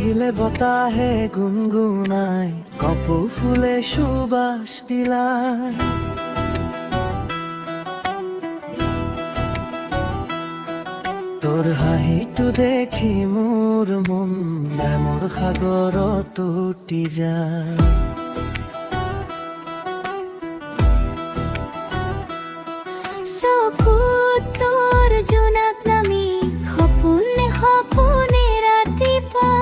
আহিলে বতাহে গুনগুনাই, কপৌ ফুলে সুবাস বিলায়। তোৰ হাঁহিটো দেখি মোৰ মন প্ৰেমৰ সাগৰত উটি যায়। চকুত তোৰ জোনাক নামি সপোনে সপোনে ৰাতিপুৱা,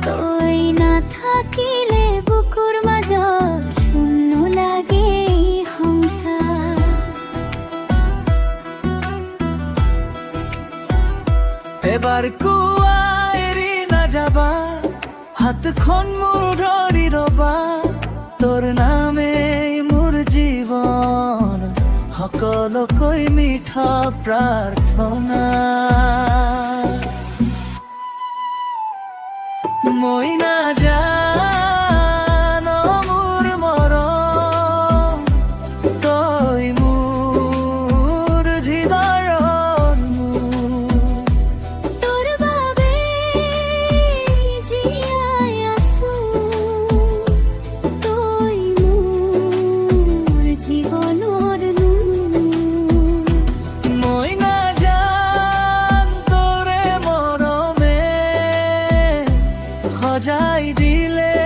তই নাথাকিলে বুকুৰ মাজত শূন্য লাগে এই সংসাৰ। এবাৰ কোৱা এৰি নাযাবা, হাতখন মোৰ ধৰি ৰবা, তোৰ নামেই মোৰ জীৱন, সকলোকৈ মিঠা প্ৰাৰ্থনা। মই নাজানো মোৰ মৰম, তই মোৰ হৃদয়ৰ মূল। তোৰ বাবে জীয়াই আছো, তই মোৰ জীৱনৰ নূৰ। মই নাজান তোৰে মৰমে সজাই দিলে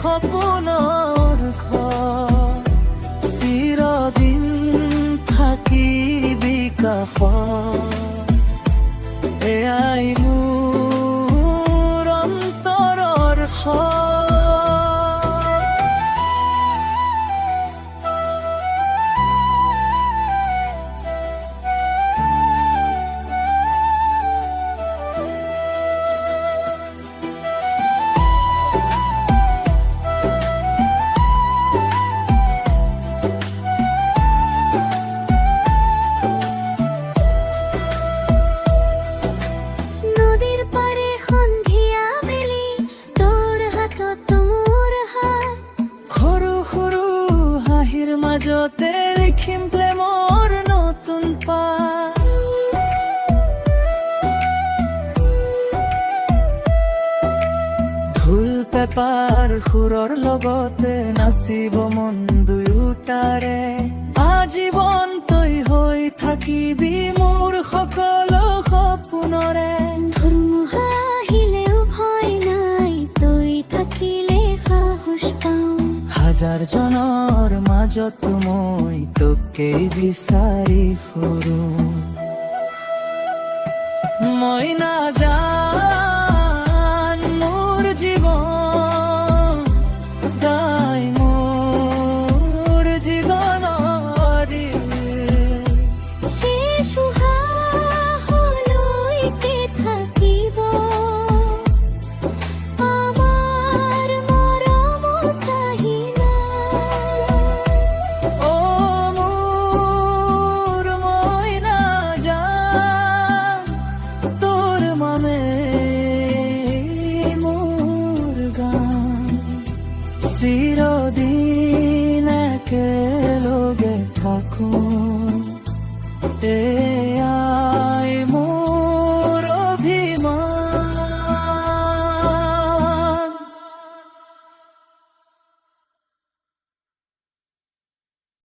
সপোনৰ ঘৰ, চিৰদিন থাকিবি কাষত, এয়াই মোৰ অন্তৰৰ স্বৰ। নদীৰ পাৰে সন্ধিয়া বেলি, তোৰ হাতত মোৰ হাত, সৰু সৰু হাঁহিৰ মাজতে লিখিম প্ৰেমৰ নতুন পাত। ঢোল পেপাৰ সুৰৰ লগতে নাচিব মন দুয়োটাৰে, আজীৱন তই হৈ থাকিবি মোৰ সকলো সপোনৰে। ধুমুহা আহিলেও ভয় নাই, তই থাকিলে সাহস পাওঁ। হাজাৰজনৰ মাজত মই তোকেই বিচাৰি ফুৰো। মই নাজানো